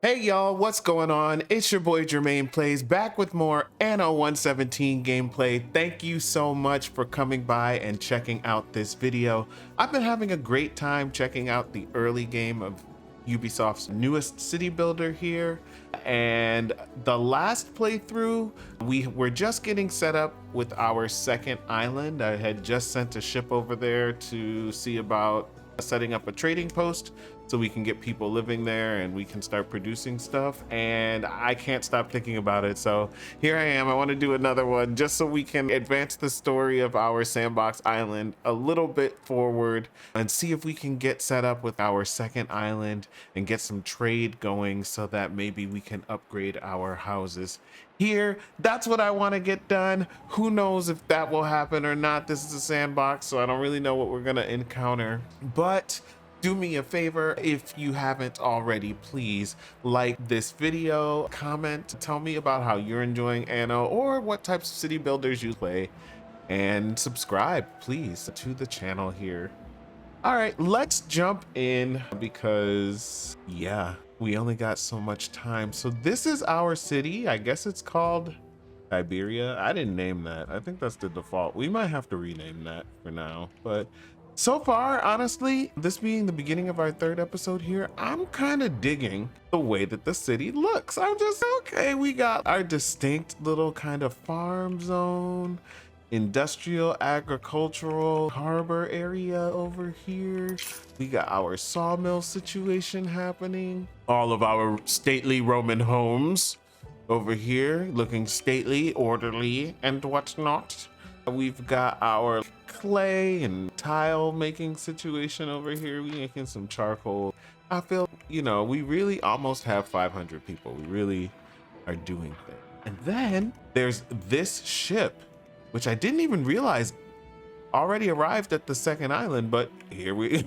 Hey y'all, what's going on? It's your boy JermainePlays back with more Anno 117 gameplay. Thank you so much for coming by and checking out this video. I've been having a great time checking out the early game of Ubisoft's newest city builder here. And the last playthrough, we were just getting set up with our second island. I had just sent a ship over there to see about setting up a trading post so we can get people living there and we can start producing stuff, and I can't stop thinking about it. So here I am. I want to do another one just so we can advance the story of our sandbox island a little bit forward and see if we can get set up with our second island and get some trade going so that maybe we can upgrade our houses here. That's what I want to get done. Who knows if that will happen or not. This is a sandbox, so I don't really know what we're gonna encounter, but do me a favor, if you haven't already, please like this video, comment, tell me about how you're enjoying Anno or what types of city builders you play, and subscribe please to the channel here. All right, let's jump in because yeah, we only got so much time. So this is our city. I guess it's called Tiberia. I didn't name that. I think that's the default. We might have to rename that for now, but so far, honestly, this being the beginning of our third episode here, I'm kind of digging the way that the city looks. I'm just, okay, we got our distinct little kind of farm zone, industrial, agricultural, harbor area over here. We got our sawmill situation happening. All of our stately Roman homes over here, looking stately, orderly, and whatnot. We've got our clay and tile making situation over here. We making some charcoal. I feel, you know, we really almost have 500 people. We really are doing things. And then there's this ship, which I didn't even realize already arrived at the second island, but here we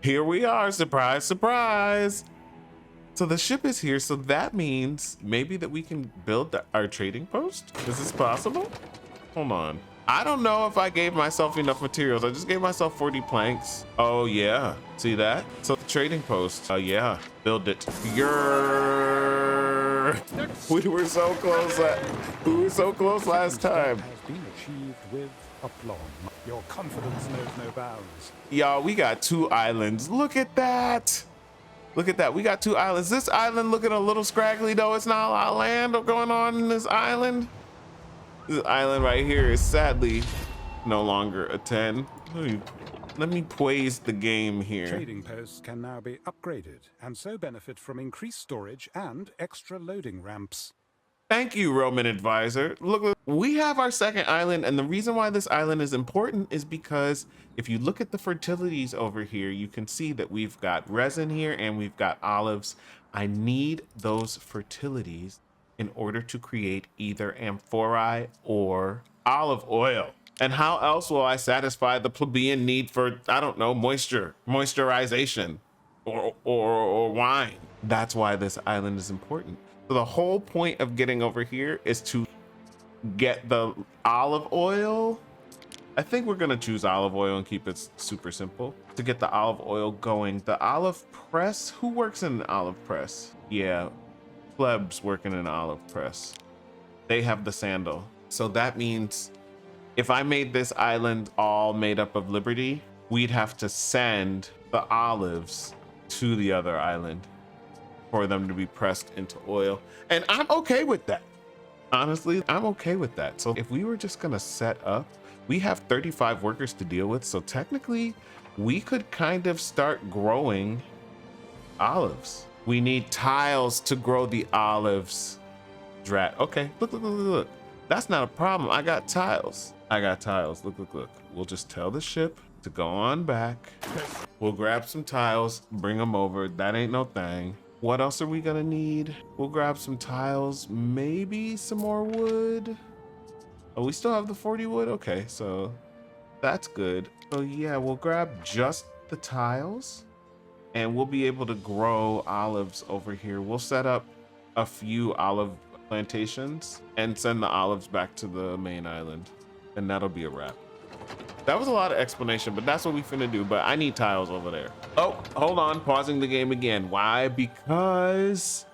here we are. Surprise, surprise. So the ship is here, so that means maybe that we can build our trading post. Is this possible? Hold on. I don't know if I gave myself enough materials. I just gave myself 40 planks. Oh yeah, see that? So the trading post, yeah, build it. We were so close. We were so close last time. Has been achieved with aplomb. Your confidence knows no bounds. Y'all, we got 2 islands. Look at that. Look at that. We got 2 islands. This island looking a little scraggly though. It's not a lot of land going on in this island. This island right here is sadly no longer a 10. Let me praise the game here. Trading posts can now be upgraded and so benefit from increased storage and extra loading ramps. Thank you, Roman advisor. Look, we have our second island, and the reason why this island is important is because if you look at the fertilities over here, you can see that we've got resin here and we've got olives. I need those fertilities in order to create either amphorae or olive oil. And how else will I satisfy the plebeian need for, I don't know, moisturization or wine? That's why this island is important. So the whole point of getting over here is to get the olive oil. I think we're gonna choose olive oil and keep it super simple to get the olive oil going. The olive press, who works in an olive press? Yeah, Plebs working in an olive press. They have the sandal. So that means if I made this island all made up of Liberty, we'd have to send the olives to the other island for them to be pressed into oil. And I'm okay with that. Honestly, I'm okay with that. So if we were just gonna set up, we have 35 workers to deal with. So technically we could kind of start growing olives. We need tiles to grow the olives. Drat. Okay, look. That's not a problem. I got tiles. Look. We'll just tell the ship to go on back. We'll grab some tiles, bring them over. That ain't no thing. What else are we gonna need? We'll grab some tiles, maybe some more wood. Oh, we still have the 40 wood? Okay, so that's good. So yeah, we'll grab just the tiles and we'll be able to grow olives over here. We'll set up a few olive plantations and send the olives back to the main island. And that'll be a wrap. That was a lot of explanation, but that's what we finna do. But I need tiles over there. Oh, hold on, pausing the game again. Why? Because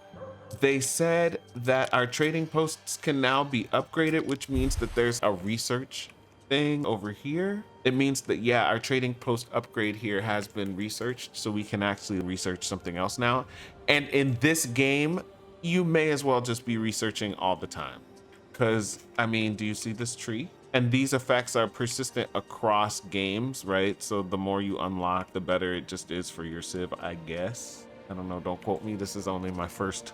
They said that our trading posts can now be upgraded, which means that there's a research thing over here. It means that, yeah, our trading post upgrade here has been researched, so we can actually research something else now. And in this game, you may as well just be researching all the time. Because, I mean, do you see this tree? And these effects are persistent across games, right? So the more you unlock, the better it just is for your civ, I guess. I don't know, don't quote me. This is only my first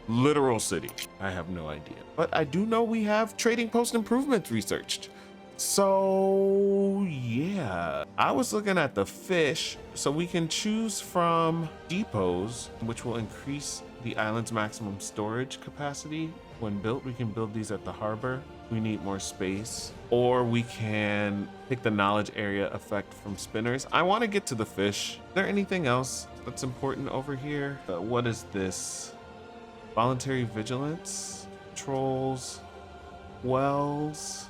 literal city. I have no idea. But I do know we have trading post improvements researched. So yeah, I was looking at the fish. So we can choose from depots, which will increase the island's maximum storage capacity. When built, we can build these at the harbor. We need more space. Or we can pick the knowledge area effect from spinners. I want to get to the fish. Is there anything else that's important over here? What is this? Voluntary vigilance, trolls, wells.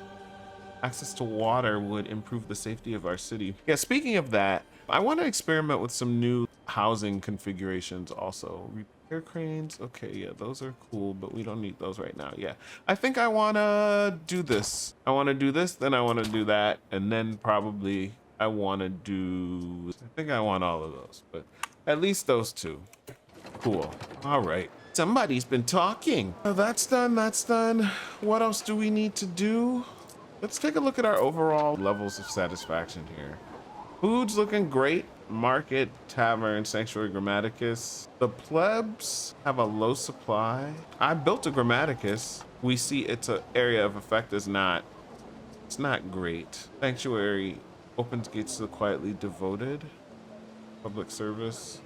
Access to water would improve the safety of our city. Yeah, speaking of that, I want to experiment with some new housing configurations also. Repair cranes, okay, yeah, those are cool, but we don't need those right now. Yeah, I think I want to do this. I want to do this, then I want to do that, and then probably I want to do, I think I want all of those, but at least those two. Cool, all right. Somebody's been talking. Oh, that's done, that's done. What else do we need to do? Let's take a look at our overall levels of satisfaction here. Food's looking great. Market, tavern, sanctuary, grammaticus. The plebs have a low supply. I built a grammaticus. We see its area of effect is not, it's not great. Sanctuary opens gates to the quietly devoted. Public service.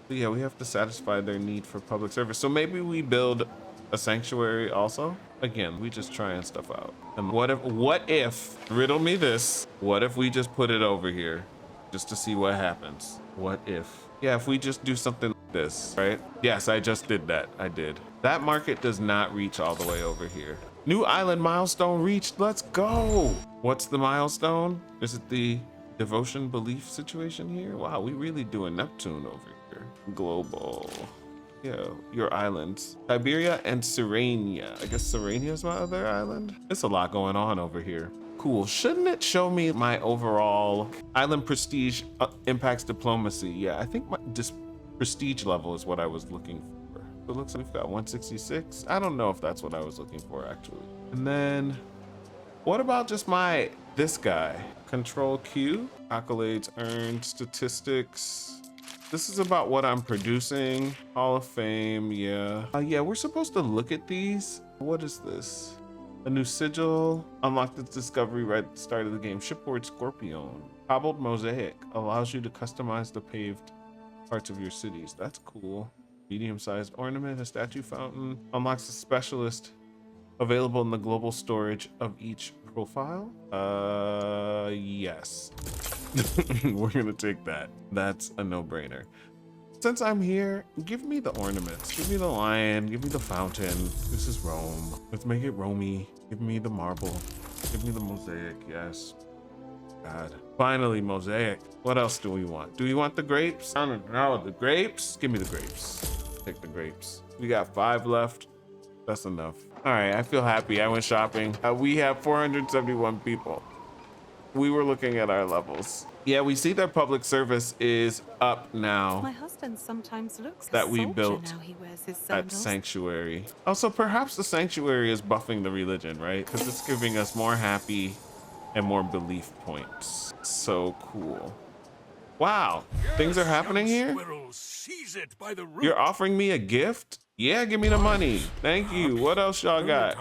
So yeah, we have to satisfy their need for public service. So maybe we build a sanctuary also. Again, we just trying stuff out. And what if, riddle me this, what if we just put it over here just to see what happens? What if? Yeah, if we just do something like this, right? Yes, I just did that. I did. That market does not reach all the way over here. New island milestone reached. Let's go. What's the milestone? Is it the devotion belief situation here? Wow, we really doing Neptune over here. Global. Yeah, your islands. Tiberia and Serena. I guess Serena is my other island. It's a lot going on over here. Cool. Shouldn't it show me my overall island prestige impacts diplomacy? Yeah, I think my prestige level is what I was looking for. So it looks like we've got 166. I don't know if that's what I was looking for actually. And then what about just this guy? Control Q, accolades earned, statistics. This is about what I'm producing. Hall of Fame, yeah. Yeah, we're supposed to look at these. What is this? A new sigil. Unlocked its discovery right at the start of the game. Shipboard Scorpion. Cobbled mosaic. Allows you to customize the paved parts of your cities. That's cool. Medium-sized ornament. A statue fountain. Unlocks a specialist available in the global storage of each profile. Yes. We're gonna take that. That's a no-brainer. Since I'm here, give me the ornaments. Give me the lion. Give me the fountain. This is Rome. Let's make it Romey. Give me the marble. Give me the mosaic. Yes. God. Finally, mosaic. What else do we want? Do we want the grapes? I don't know. The grapes? Give me the grapes. Take the grapes. We got 5 left. That's enough. All right, I feel happy. I went shopping. We have 471 people. We were looking at our levels. Yeah, we see their public service is up now. My husband sometimes looks that we built now he wears his at Sanctuary. Also, perhaps the Sanctuary is buffing the religion, right? Because it's giving us more happy and more belief points. So cool. Wow, things are happening here? You're offering me a gift? Yeah, give me the money. Thank you. What else y'all got?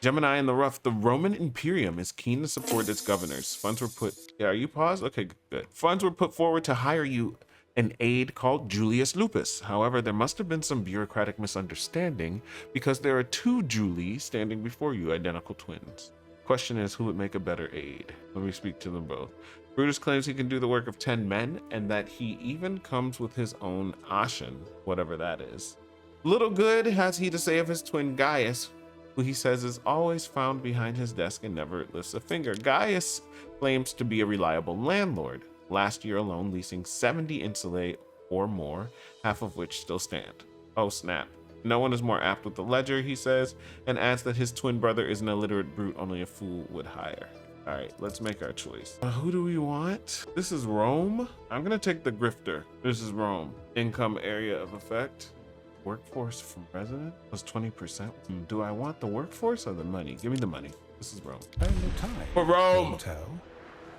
Gemini in the rough. The Roman Imperium is keen to support its governors. Funds were put... Yeah, are you paused? Okay, good. Funds were put forward to hire you an aide called Julius Lupus. However, there must have been some bureaucratic misunderstanding because there are 2 Julie standing before you, identical twins. Question is, who would make a better aide? Let me speak to them both. Brutus claims he can do the work of 10 men and that he even comes with his own Ashen, whatever that is. Little good has he to say of his twin Gaius, who he says is always found behind his desk and never lifts a finger. Gaius claims to be a reliable landlord, last year alone leasing 70 insulae or more, half of which still stand. Oh, snap. No one is more apt with the ledger, he says, and adds that his twin brother is an illiterate brute only a fool would hire. All right, let's make our choice. Who do we want? This is Rome. I'm gonna take the grifter. This is Rome. Income area of effect. Workforce from resident was 20%. Do I want the workforce or the money? Give me the money. This is Rome. Only time For Rome. will tell.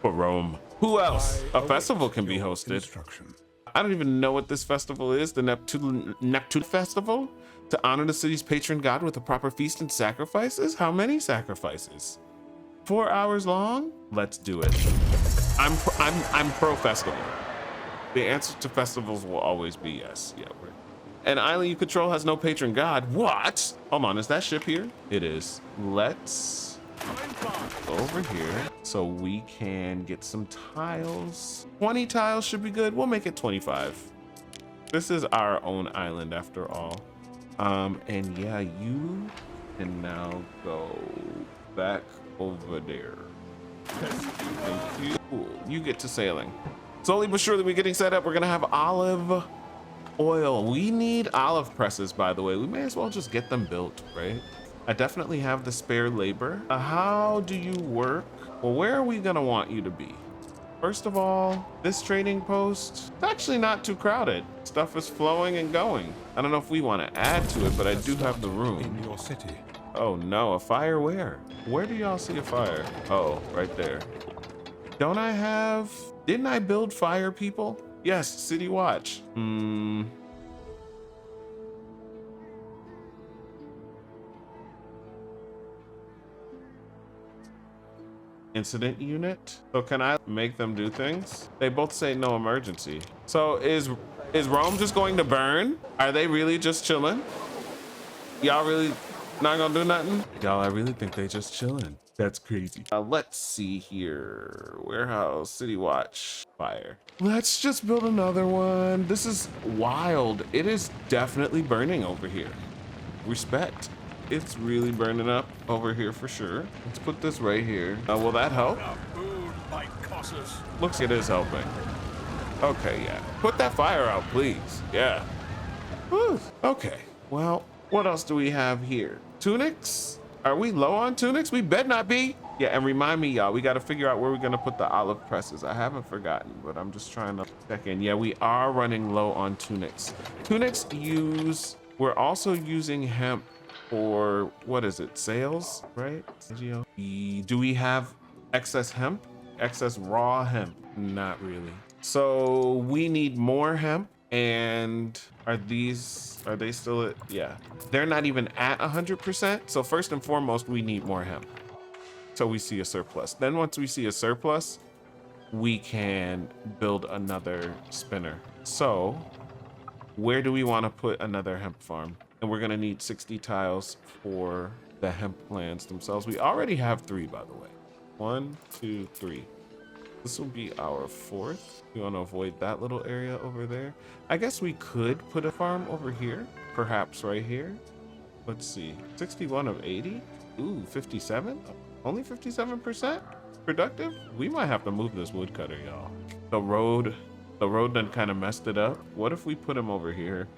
For Rome. Who else? I A festival can be your hosted. instruction. I don't even know what this festival is. The Neptune Festival? To honor the city's patron god with a proper feast and sacrifices? How many sacrifices? 4 hours long? Let's do it. I'm pro festival. The answer to festivals will always be yes. Yeah, an island you control has no patron god. What? Hold on, is that ship here? It is. Let's go over here so we can get some tiles. 20 tiles should be good. We'll make it 25. This is our own island after all. And yeah, you can now go back over there. Thank you. Cool. You get to sailing. Slowly but surely we're getting set up. We're gonna have olive oil. We need olive presses, by the way. We may as well just get them built, right? I definitely have the spare labor. How do you work? Well, where are we gonna want you to be? First of all, this trading post, it's actually not too crowded. Stuff is flowing and going. I don't know if we want to add to it, but I do have the room. In your city. Oh no, a fire where? Where do y'all see a fire? Oh, right there. Don't I have, didn't I build fire people? Yes, city watch. Incident unit. So can I make them do things? They both say no emergency. So is Rome just going to burn? Are they really just chilling? Y'all really not gonna do nothing? Y'all, I really think they just chilling. That's crazy. Let's see here. Warehouse, city watch, fire. Let's just build another one. This is wild. It is definitely burning over here. Respect. It's really burning up over here for sure. Let's put this right here. Will that help? Looks like it is helping. Okay, yeah. Put that fire out, please. Yeah. Whew. Okay. Well, what else do we have here? Tunics? Are we low on tunics? We better not be. Yeah, and remind me, y'all, we got to figure out where we're going to put the olive presses. I haven't forgotten, but I'm just trying to check in. Yeah, we are running low on tunics. Tunics we're also using hemp for, what is it, sales, right? Do we have excess hemp? Excess raw hemp? Not really. So we need more hemp. And are they still at, yeah, they're not even at 100%. So first and foremost, we need more hemp. So we see a surplus. Then once we see a surplus, we can build another spinner. So where do we want to put another hemp farm? And we're gonna need 60 tiles for the hemp plants themselves. We already have 3, by the way. 1, 2, 3. This will be our 4th. We want to avoid that little area over there. I guess we could put a farm over here, perhaps right here. Let's see, 61 of 80. Ooh, 57? Only 57% productive? We might have to move this woodcutter, y'all. The road done kind of messed it up. What if we put him over here?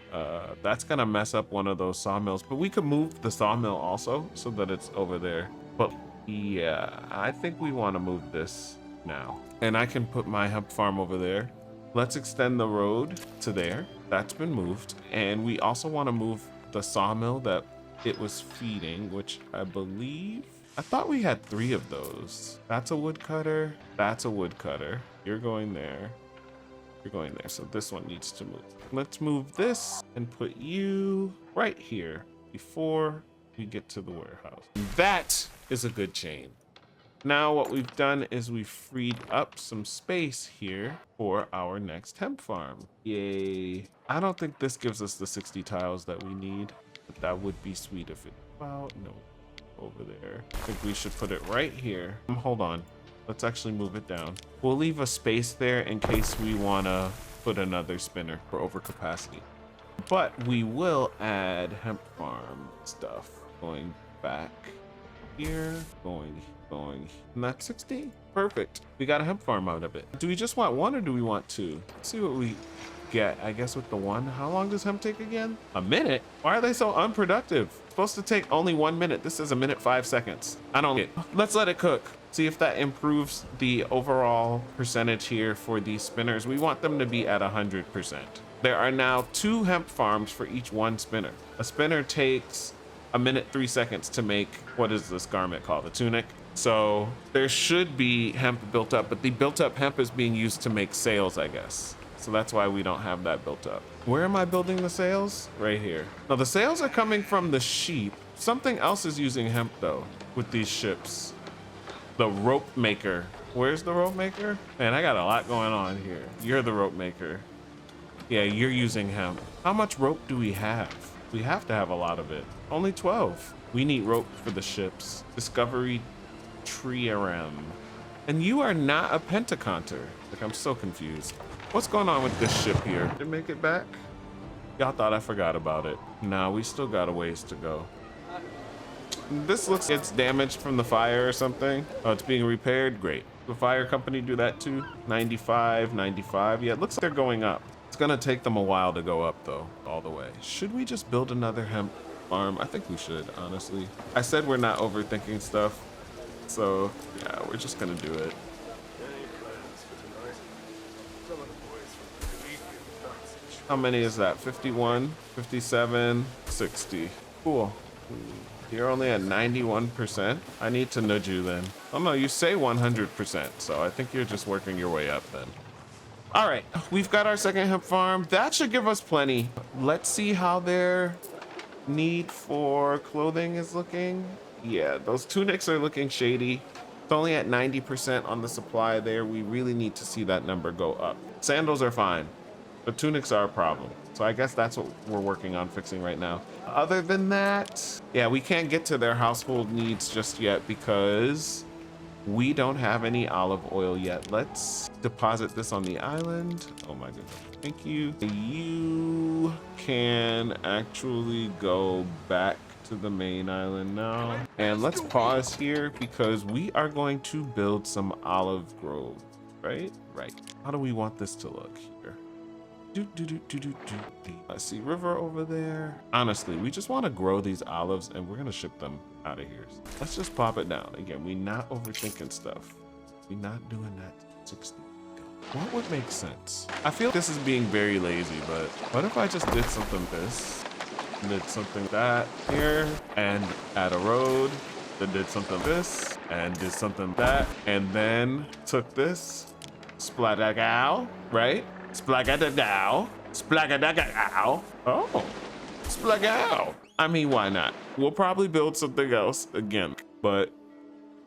That's gonna mess up one of those sawmills, but we could move the sawmill also so that it's over there. But yeah, I think we want to move this now. And I can put my hemp farm over there. Let's extend the road to there. That's been moved. And we also want to move the sawmill that it was feeding, which I thought we had 3 of those. That's a woodcutter. That's a woodcutter. You're going there. You're going there. So this one needs to move. Let's move this and put you right here before we get to the warehouse. That is a good chain. Now what we've done is we've freed up some space here for our next hemp farm. Yay. I don't think this gives us the 60 tiles that we need, but that would be sweet if it, well, no, over there. I think we should put it right here. Hold on. Let's actually move it down. We'll leave a space there in case we want to put another spinner for overcapacity. But we will add hemp farm stuff going back here, going, and that's 60. Perfect. We got a hemp farm out of it. Do we just want one or do we want two? Let's see what we get, I guess, with the one. How long does hemp take again? A minute? Why are they so unproductive? It's supposed to take only 1 minute. This is 1:05. I don't get it. Let's let it cook. See if that improves the overall percentage here for these spinners. We want them to be at 100%. There are now 2 hemp farms for each 1 spinner. A spinner takes 1:03 to make, what is this garment called? A tunic. So there should be hemp built up, but the built up hemp is being used to make sails, I guess. So that's why we don't have that built up. Where am I building the sails? Right here. Now the sails are coming from the sheep. Something else is using hemp though with these ships. The rope maker. Where's the rope maker? Man, I got a lot going on here. You're the rope maker. Yeah, you're using hemp. How much rope do we have? We have to have a lot of it. Only 12. We need rope for the ships. Discovery Triaram. And you are not a pentaconter. Like, I'm so confused. What's going on with this ship here? Did it make it back? Y'all thought I forgot about it. Nah, we still got a ways to go. This looks like it's damaged from the fire or something. Oh, it's being repaired. Great. The fire company do that too. 95, 95. Yeah, it looks like they're going up. It's gonna take them a while to go up though, all the way. Should we just build another hemp farm? I think we should, honestly. I said we're not overthinking stuff. So yeah, we're just gonna do it. How many is that? 51, 57, 60. Cool. You're only at 91%. I need to nudge you then. Oh no, you say 100%. So I think you're just working your way up then. All right, we've got our second hemp farm. That should give us plenty. Let's see how their need for clothing is looking. Yeah, those tunics are looking shady. It's only at 90% on the supply there. We really need to see that number go up. Sandals are fine, but tunics are a problem. So I guess that's what we're working on fixing right now. Other than that, yeah, we can't get to their household needs just yet because we don't have any olive oil yet. Let's deposit this on the island. Oh my goodness. Thank you. You can actually go back to the main island now. And let's pause here because we are going to build some olive groves, right? Right. How do we want this to look here? I see river over there. Honestly, we just want to grow these olives and we're gonna ship them out of here. Let's just pop it down. Again, we not overthinking stuff. We not doing that 60. What would make sense? I feel this is being very lazy, but what if I just did something this, did something that here, and add a road, then did something this, and did something that, and then took this, splatagaw, right? Splagadagow, splagadagaw. Oh, splagaw. I mean, why not? We'll probably build something else again, but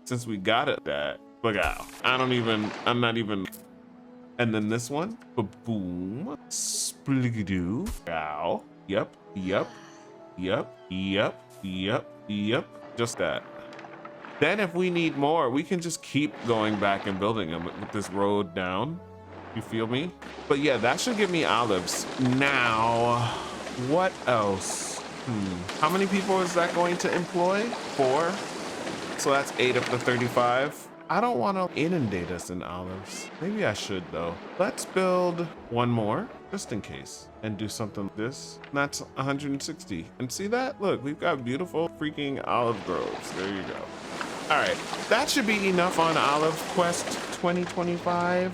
since we got it, that splagaw. I'm not even. And then this one, boom, spligadoo, ow. Yep. Just that. Then if we need more, we can just keep going back and building them with this road down. You feel me? But yeah, that should give me olives. Now, what else? How many people is that going to employ? 4. So that's 8 of the 35. I don't want to inundate us in olives. Maybe I should though. Let's build one more just in case and do something like this. That's 160. And see that? Look, we've got beautiful freaking olive groves. There you go. All right, that should be enough on Olive Quest 2025.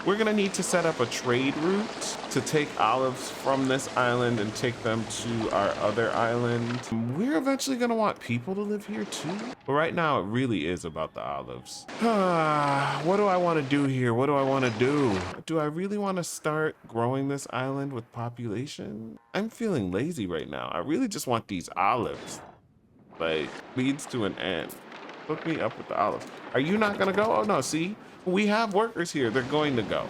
We're gonna need to set up a trade route to take olives from this island and take them to our other island. We're eventually gonna want people to live here too. But right now it really is about the olives. What do I wanna do here? What do I wanna do? Do I really wanna start growing this island with population? I'm feeling lazy right now. I really just want these olives. Like, leads to an end. Hook me up with the olives. Are you not gonna go? Oh no, see? We have workers here. They're going to go.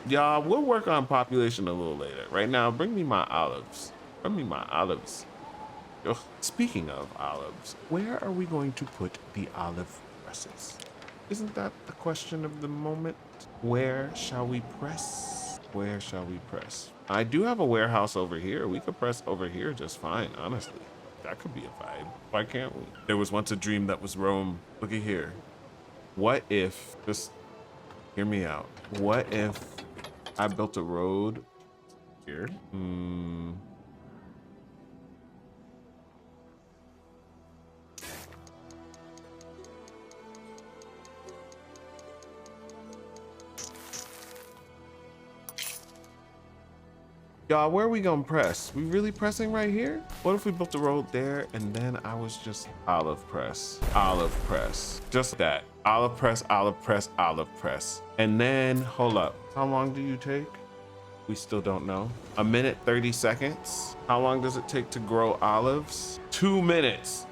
Y'all, we'll work on population a little later. Right now, bring me my olives. Bring me my olives. Ugh. Speaking of olives, where are we going to put the olive presses? Isn't that the question of the moment? Where shall we press? Where shall we press? I do have a warehouse over here. We could press over here just fine, honestly. That could be a vibe. Why can't we? There was once a dream that was Rome. Look at here. What if, just hear me out. What if I built a road here? Y'all, where are we gonna press? We really pressing right here? What if we built a road there and then I was just olive press, just that. Olive press, olive press, olive press. And then, hold up, how long do you take? We still don't know. 1 minute, 30 seconds. How long does it take to grow olives? 2 minutes.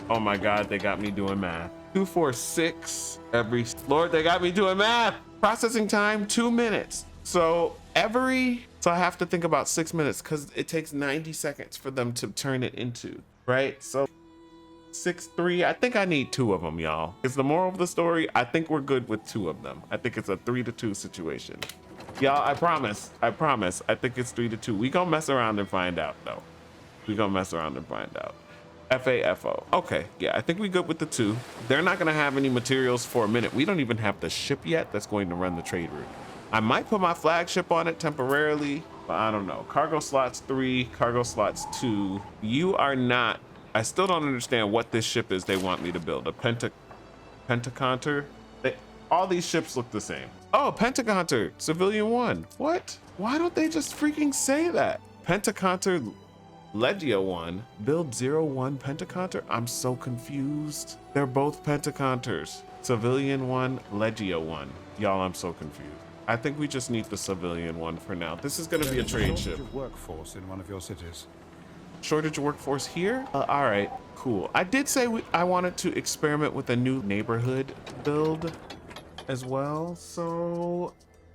Oh my God, they got me doing math. 2, 4, 6 every, Lord, they got me doing math. Processing time, 2 minutes. So I have to think about 6 minutes because it takes 90 seconds for them to turn it into, right? So 6, 3, I think I need 2 of them, y'all. Is the moral of the story? I think we're good with 2 of them. I think it's a 3-2 situation. Y'all, I promise, I think it's 3-2. We gonna mess around and find out though. We gonna mess around and find out. FAFO. Okay, yeah, I think we good with the 2. They're not gonna have any materials for a minute. We don't even have the ship yet that's going to run the trade route. I might put my flagship on it temporarily, but I don't know. Cargo slots 3, cargo slots 2. You are not, I still don't understand what this ship is they want me to build. A Pentaconter? All these ships look the same. Oh, Pentaconter, Civilian 1. What? Why don't they just freaking say that? Pentaconter Legio 1, build 01 Pentaconter? I'm so confused. They're both Pentaconters. Civilian 1, Legio 1. Y'all, I'm so confused. I think we just need the civilian one for now. This is gonna be a trade ship. Shortage of workforce in one of your cities. Shortage of workforce here? All right, cool. I did say I wanted to experiment with a new neighborhood build as well. So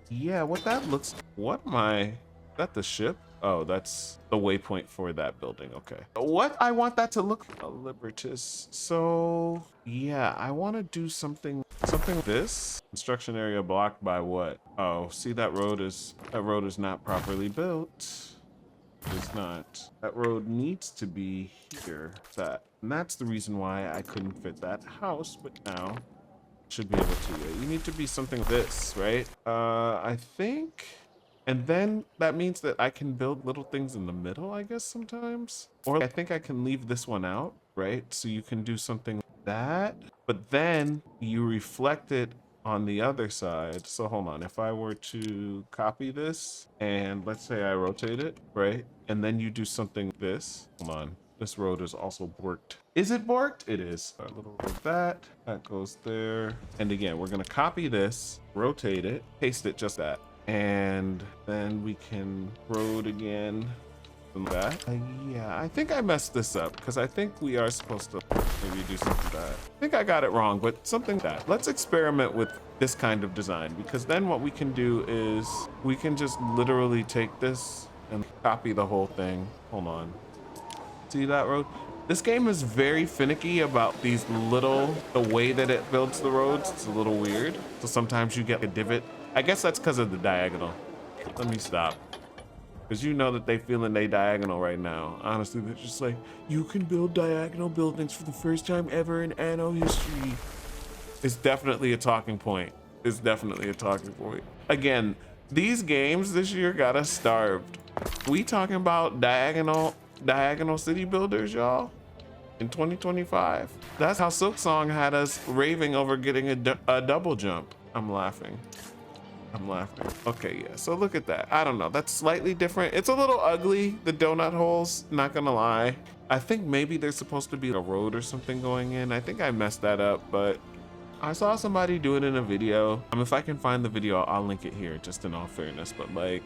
yeah, what that looks, what am I, is that the ship? Oh, that's the waypoint for that building. Okay. What I want that to look Libertus. So yeah, I want to do something like this. Construction area blocked by what? Oh, see that road is not properly built. It's not. That road needs to be here. And that's the reason why I couldn't fit that house, but now should be able to. You need to be something like this, right? I think. And then that means that I can build little things in the middle, I guess, sometimes. Or I think I can leave this one out, right? So you can do something like that, but then you reflect it on the other side. So hold on, if I were to copy this and let's say I rotate it, right? And then you do something like this. Hold on, this road is also borked. Is it borked? It is. A little of that goes there. And again, we're gonna copy this, rotate it, paste it just that. And then we can road again from that. Yeah, I think I messed this up because I think we are supposed to maybe do something like that. I think I got it wrong, but something like that. Let's experiment with this kind of design because then what we can do is we can just literally take this and copy the whole thing. Hold on. See that road? This game is very finicky about these little, the way that it builds the roads. It's a little weird. So sometimes you get a divot. I guess that's because of the diagonal. Let me stop. Because you know that they feeling they diagonal right now. Honestly, they're just like, you can build diagonal buildings for the first time ever in Anno history. It's definitely a talking point. It's definitely a talking point. Again, these games this year got us starved. We talking about diagonal city builders, y'all, in 2025. That's how Silksong had us raving over getting a double jump. I'm laughing. Okay, yeah, so look at that. I don't know, that's slightly different. It's a little ugly, the donut holes, not gonna lie. I think maybe there's supposed to be a road or something going in. I think I messed that up, but I saw somebody do it in a video. If I can find the video, I'll link it here, just in all fairness, but like,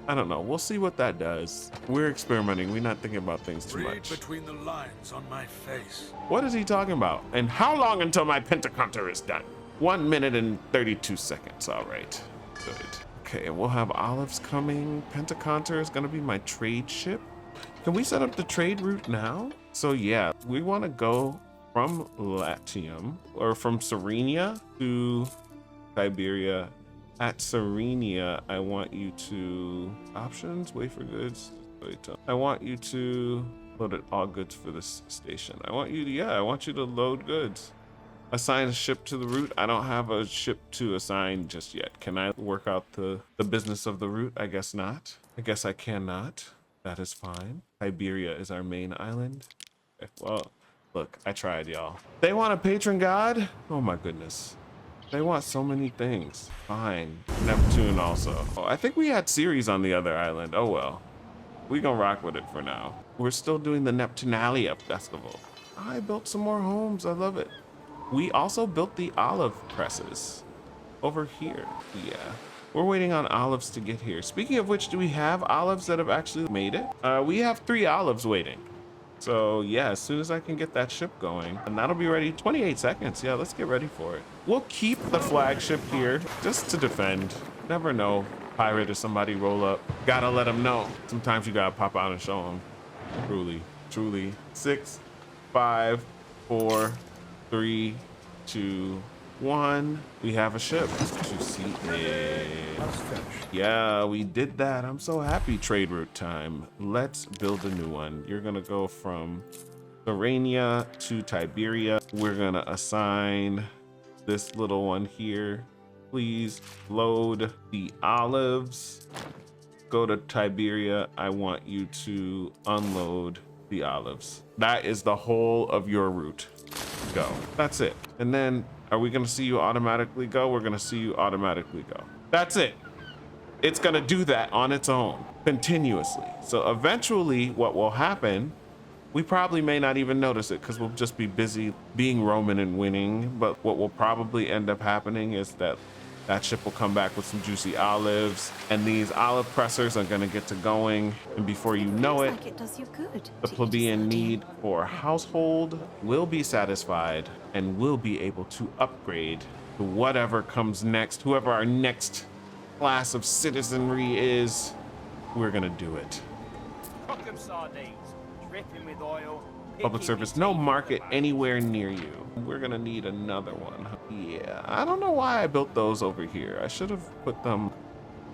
I don't know, we'll see what that does. We're experimenting, we're not thinking about things too Read much. between the lines on my face. What is he talking about? And how long until my Pentaconter is done? 1 minute and 32 seconds, all right. Good. Okay, and we'll have olives coming. Pentaconter is gonna be my trade ship. Can we set up the trade route now? So yeah, we want to go from Latium or from Serena to Tiberia. At Serena, I want you to options, wait for goods. I want you to load all goods for this station. I want you to load goods. Assign a ship to the route. I don't have a ship to assign just yet. Can I work out the business of the route? I guess not. I guess I cannot. That is fine. Tiberia is our main island. Okay, well, look, I tried, y'all. They want a patron god? Oh my goodness. They want so many things. Fine. Neptune also. Oh, I think we had Ceres on the other island. Oh well. We gonna rock with it for now. We're still doing the Neptunalia festival. I built some more homes. I love it. We also built the olive presses over here. Yeah. We're waiting on olives to get here. Speaking of which, do we have olives that have actually made it? We have 3 olives waiting. So yeah, as soon as I can get that ship going, and that'll be ready 28 seconds. Yeah, let's get ready for it. We'll keep the flagship here just to defend. Never know. Pirate or somebody roll up. Gotta let them know. Sometimes you gotta pop out and show them. Truly, truly. 6, 5, 4, 3, 2, 1. We have a ship. To see it. Yeah, we did that. I'm so happy. Trade route time. Let's build a new one. You're gonna go from Serena to Tiberia. We're gonna assign this little one here. Please load the olives. Go to Tiberia. I want you to unload the olives. That is the whole of your route. Go. That's it. And then are we gonna see you automatically go? We're gonna see you automatically go. That's it. It's gonna do that on its own continuously. So eventually what will happen, we probably may not even notice it because we'll just be busy being Roman and winning. But what will probably end up happening is that that ship will come back with some juicy olives, and these olive pressers are gonna get to going. And before you know it, Like it does you good the to eat plebeian sardine. need for household will be satisfied, and we'll be able to upgrade to whatever comes next. Whoever our next class of citizenry is, we're gonna do it. Cooking sardines, dripping with oil. Public service, no market anywhere near you. We're gonna need another one. Yeah, I don't know why I built those over here. I should have put them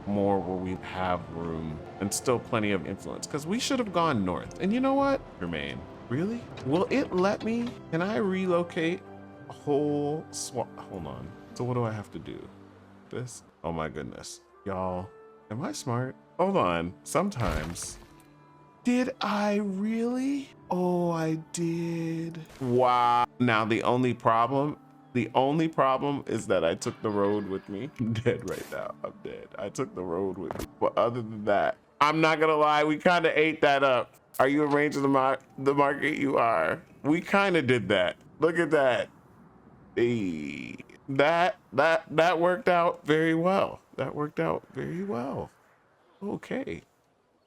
more where we have room and still plenty of influence, because we should have gone north. And you know what, Jermaine, really? Will it let me? Can I relocate a whole swap? Hold on. So what do I have to do? This? Oh my goodness. Y'all, am I smart? Hold on. Sometimes. Did I really? Oh, I did. Wow. Now the only problem is that I took the road with me. I'm dead right now. I'm dead. I took the road with me. But other than that, I'm not gonna lie, we kind of ate that up. Are you arranging the market? You are. We kind of did that. Look at that. Hey, that worked out very well. That worked out very well. Okay.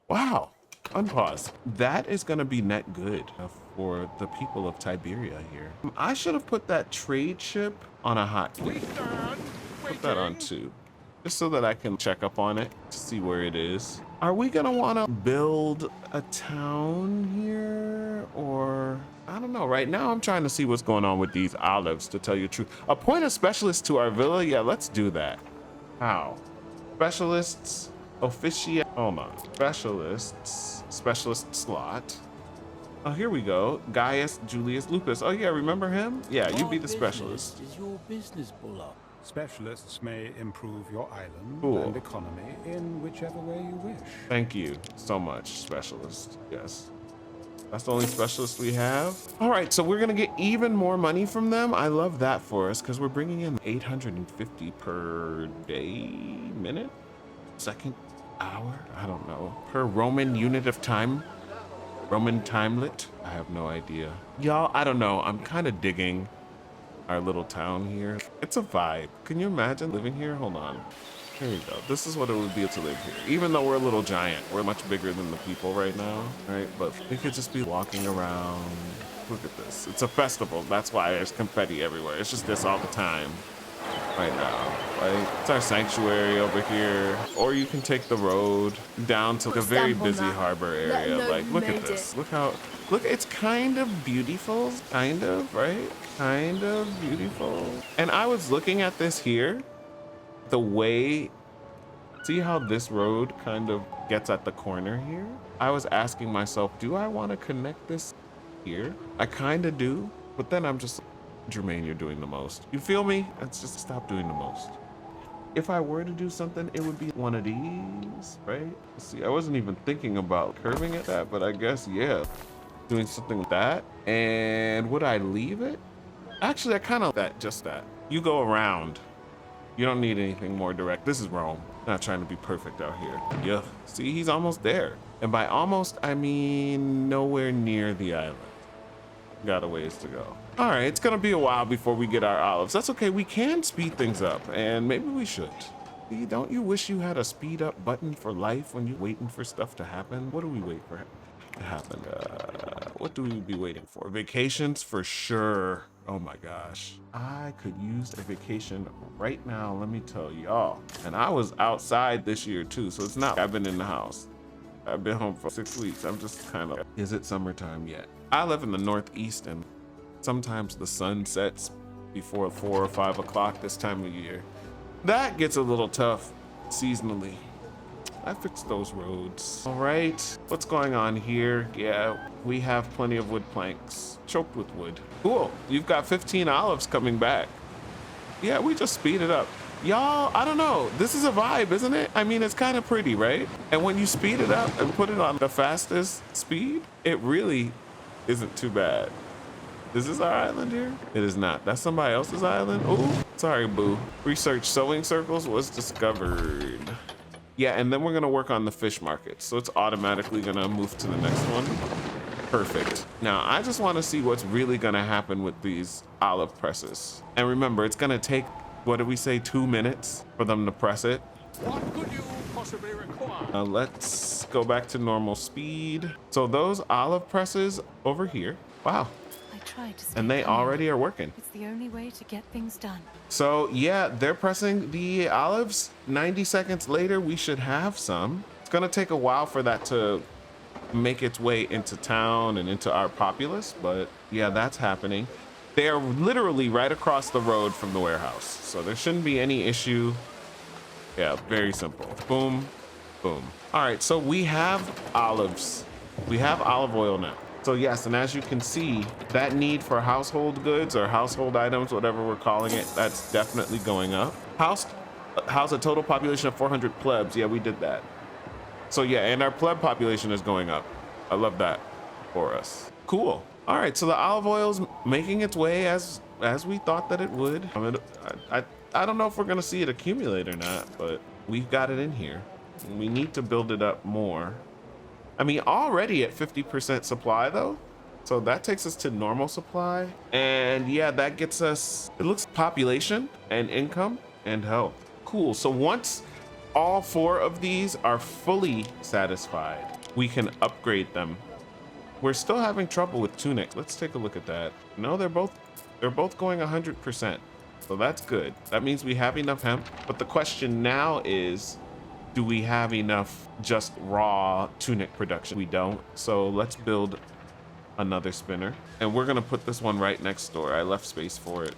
Wow. Unpause. That is gonna be net good for the people of Tiberia here. I should have put that trade ship on a hot fleet. Put that on 2, just so that I can check up on it to see where it is. Are we gonna wanna build a town here, or I don't know. Right now I'm trying to see what's going on with these olives, to tell you the truth. Appoint a specialist to our villa. Yeah, let's do that. How? Specialists, officia, hold on. Specialist slot. Oh, here we go. Gaius Julius Lupus. Oh yeah, remember him? Yeah, you be the specialist. Is your business bull-up? Specialists may improve your island Cool. and economy in whichever way you wish. Thank you so much, specialist. Yes. That's the only specialist we have. All right, so we're gonna get even more money from them. I love that for us, because we're bringing in 850 per day, minute, second, hour, I don't know, per Roman unit of time. Roman timelet? I have no idea. Y'all, I don't know. I'm kind of digging our little town here. It's a vibe. Can you imagine living here? Hold on. Here we go. This is what it would be to live here. Even though we're a little giant, we're much bigger than the people right now, right? But we could just be walking around. Look at this. It's a festival. That's why there's confetti everywhere. It's just this all the time right now, right? It's our sanctuary over here. Or you can take the road down to the very busy harbor area. Like, look at this. Look, it's kind of beautiful, kind of, right? Kind of beautiful. And I was looking at this here, the way, see how this road kind of gets at the corner here? I was asking myself, do I want to connect this here? I kind of do, but then I'm just, Jermaine, you're doing the most. You feel me? Let's just stop doing the most. If I were to do something, it would be one of these, right? Let's see, I wasn't even thinking about curving at that, but I guess, yeah, doing something with that. And would I leave it? Actually, I kind of just that. You go around. You don't need anything more direct. This is Rome. Not trying to be perfect out here. Yeah, see, he's almost there. And by almost, I mean nowhere near the island. Got a ways to go. All right, it's gonna be a while before we get our olives. That's okay, we can speed things up, and maybe we should. See, don't you wish you had a speed up button for life when you're waiting for stuff to happen? What do we wait for to happen? What do we be waiting for? Vacations for sure. Oh my gosh. I could use a vacation right now, let me tell y'all. And I was outside this year too, so it's not like I've been in the house. I've been home for 6 weeks. I'm just kind of, is it summertime yet? I live in the Northeast and sometimes the sun sets before 4 or 5 o'clock this time of year. That gets a little tough seasonally. I fixed those roads. All right, what's going on here? Yeah, we have plenty of wood planks, choked with wood. Cool, you've got 15 olives coming back. Yeah, we just speed it up. Y'all, I don't know, this is a vibe, isn't it? I mean, it's kind of pretty, right? And when you speed it up and put it on the fastest speed, it really isn't too bad. Is this our island here? It is not. That's somebody else's island? Ooh, sorry, boo. Research sewing circles was discovered. Yeah, and then we're gonna work on the fish market. So it's automatically gonna move to the next one. Perfect. Now, I just wanna see what's really gonna happen with these olive presses. And remember, it's gonna take, what did we say, 2 minutes for them to press it? What could you possibly require? Let's go back to normal speed. So those olive presses over here, wow. I tried to stay And they calm. already are working. It's the only way to get things done. So yeah, they're pressing the olives. 90 seconds later, we should have some. It's gonna take a while for that to make its way into town and into our populace, but yeah, that's happening. They're literally right across the road from the warehouse, so there shouldn't be any issue. Yeah, very simple. Boom, boom. All right, so we have olives. We have olive oil now. So yes, and as you can see, that need for household goods or household items, whatever we're calling it, that's definitely going up. House a total population of 400 plebs. Yeah, we did that. So yeah, and our pleb population is going up. I love that for us. Cool. All right, so the olive oil's making its way as we thought that it would. I mean, I don't know if we're gonna see it accumulate or not, but we've got it in here. We need to build it up more. I mean, already at 50% supply though. So that takes us to normal supply. And yeah, that gets us, it looks population and income and health. Cool, so once all 4 of these are fully satisfied, we can upgrade them. We're still having trouble with Tunic. Let's take a look at that. No, they're both going 100%. So that's good. That means we have enough hemp. But the question now is, do we have enough just raw Tunic production? We don't. So let's build another spinner. And we're gonna put this one right next door. I left space for it.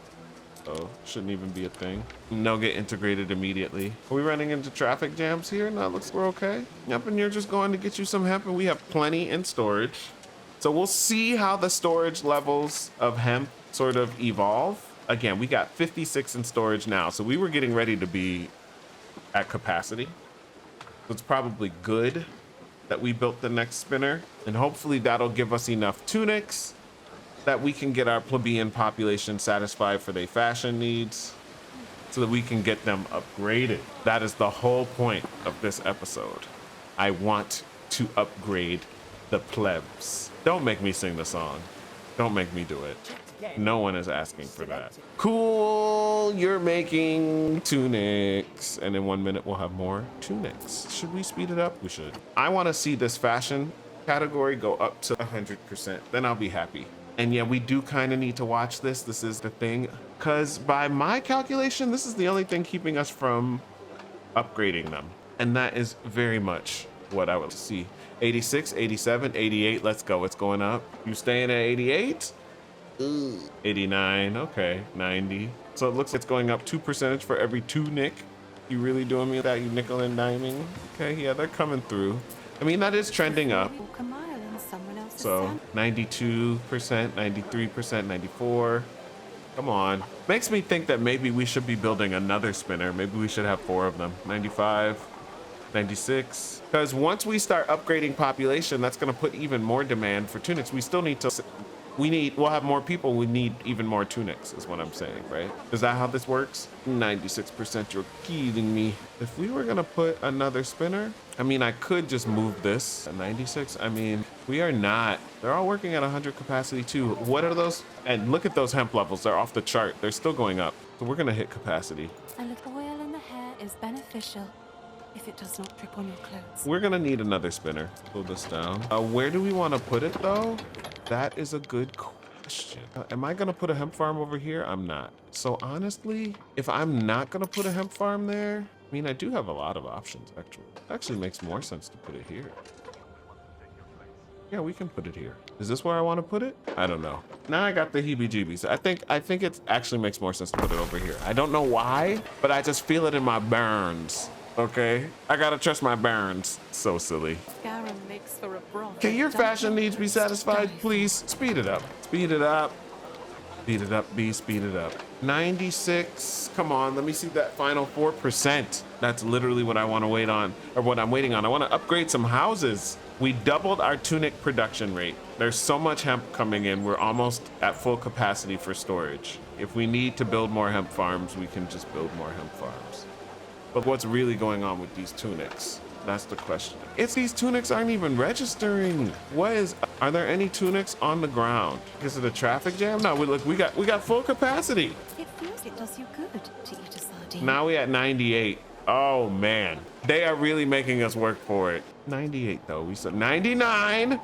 So shouldn't even be a thing. No, get integrated immediately. Are we running into traffic jams here? No, it looks we're okay. Yep, and you're just going to get you some hemp and we have plenty in storage. So we'll see how the storage levels of hemp sort of evolve. Again, we got 56 in storage now. So we were getting ready to be at capacity. So it's probably good that we built the next spinner, and hopefully that'll give us enough tunics that we can get our plebeian population satisfied for their fashion needs so that we can get them upgraded. That is the whole point of this episode. I want to upgrade the plebs. Don't make me sing the song. Don't make me do it. No one is asking for that. Cool, you're making tunics. And in 1 minute, we'll have more tunics. Should we speed it up? We should. I want to see this fashion category go up to 100%. Then I'll be happy. And yeah, we do kind of need to watch this. This is the thing. Because by my calculation, this is the only thing keeping us from upgrading them. And that is very much what I would see. 86, 87, 88. Let's go. It's going up. You staying at 88? 89, okay, 90. So it looks like it's going up 2% for every 2 nick. You really doing me with that, you nickel and diming? Okay, yeah, they're coming through. I mean, that is trending up. Walk a mile in someone else's So sand. 92%, 93%, 94. Come on. Makes me think that maybe we should be building another spinner. Maybe we should have 4 of them. 95, 96. Because once we start upgrading population, that's going to put even more demand for tunics. We still need to... We'll have more people. We need even more tunics is what I'm saying, right? Is that how this works? 96%, you're kidding me. If we were gonna put another spinner, I mean, I could just move this at 96. I mean, we are not. They're all working at 100 capacity too. What are those? And look at those hemp levels. They're off the chart. They're still going up. So we're gonna hit capacity. A little oil in the hair is beneficial if it does not drip on your clothes. We're gonna need another spinner. Pull this down. Where do we want to put it though? That is a good question. Am I gonna put a hemp farm over here? I'm not. So honestly, if I'm not gonna put a hemp farm there, I mean, I do have a lot of options actually. It actually makes more sense to put it here. Yeah, we can put it here. Is this where I want to put it? I don't know. Now I got the heebie-jeebies. I think it actually makes more sense to put it over here. I don't know why, but I just feel it in my burns. Okay, I gotta trust my burns. So silly. Garum makes for a broth. Can your fashion needs be satisfied? Please speed it up. Speed it up. Speed it up, B. Speed it up. 96. Come on, let me see that final 4%. That's literally what I want to wait on, or what I'm waiting on. I want to upgrade some houses. We doubled our tunic production rate. There's so much hemp coming in. We're almost at full capacity for storage. If we need to build more hemp farms, we can just build more hemp farms. But what's really going on with these tunics? That's the question. It's these tunics aren't even registering. Are there any tunics on the ground? Is it a traffic jam? No, look, we got full capacity. It feels it does you good to eat a sardine. Now we at 98. Oh man, they are really making us work for it. 98 though, we said 99.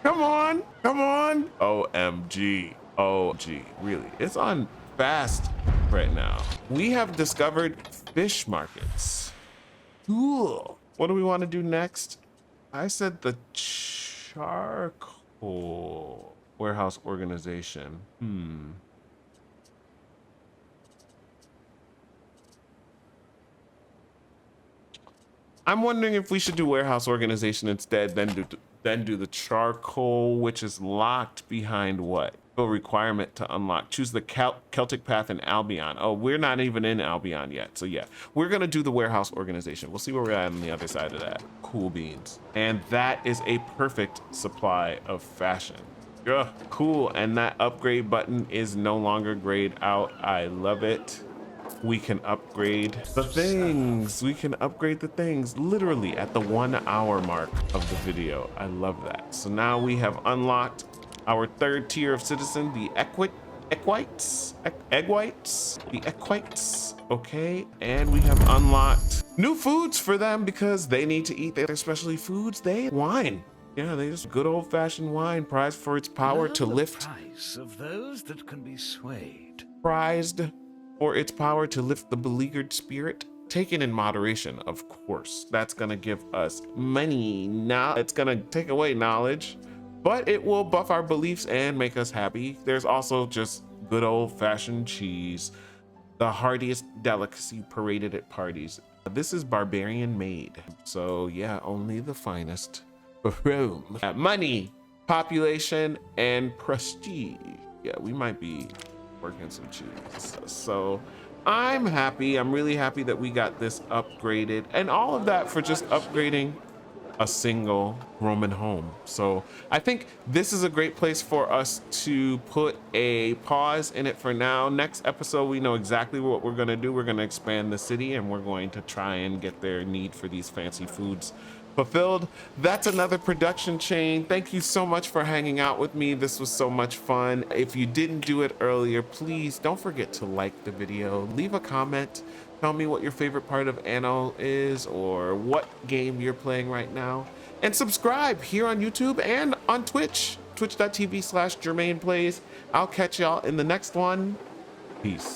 Come on, come on. OMG, OMG, really, it's on fast right now. We have discovered fish markets. Cool. What do we want to do next? I said the charcoal warehouse organization. I'm wondering if we should do warehouse organization instead, then do the charcoal, which is locked behind what? A requirement to unlock. Choose the Celtic path in Albion. Oh, we're not even in Albion yet. So yeah, we're gonna do the warehouse organization. We'll see where we're at on the other side of that. Cool beans. And that is a perfect supply of fashion. Yeah, cool. And that upgrade button is no longer grayed out. I love it. We can upgrade the things. We can upgrade the things literally at the 1 hour mark of the video. I love that. So now we have unlocked our 3rd tier of citizen, the equites. Okay, and we have unlocked new foods for them because they need to eat their specialty foods. Wine. Yeah, they just good old fashioned wine, prized for its power to lift. Price of those that can be swayed. Prized for its power to lift the beleaguered spirit, taken in moderation, of course. That's gonna give us money. Now it's gonna take away knowledge, but it will buff our beliefs and make us happy. There's also just good old-fashioned cheese, the heartiest delicacy paraded at parties. This is barbarian made, so yeah, only the finest. Boom. Money, population, and prestige. Yeah, we might be working some cheese. So I'm happy. I'm really happy that we got this upgraded, and all of that for just upgrading a single Roman home. So I think this is a great place for us to put a pause in it for now. Next episode, we know exactly what we're gonna do. We're gonna expand the city and we're going to try and get their need for these fancy foods fulfilled. That's another production chain. Thank you so much for hanging out with me. This was so much fun. If you didn't do it earlier, please don't forget to like the video, leave a comment, tell me what your favorite part of Anno is or what game you're playing right now, and subscribe here on YouTube and on Twitch, twitch.tv/JermainePlays. I'll catch y'all in the next one. Peace.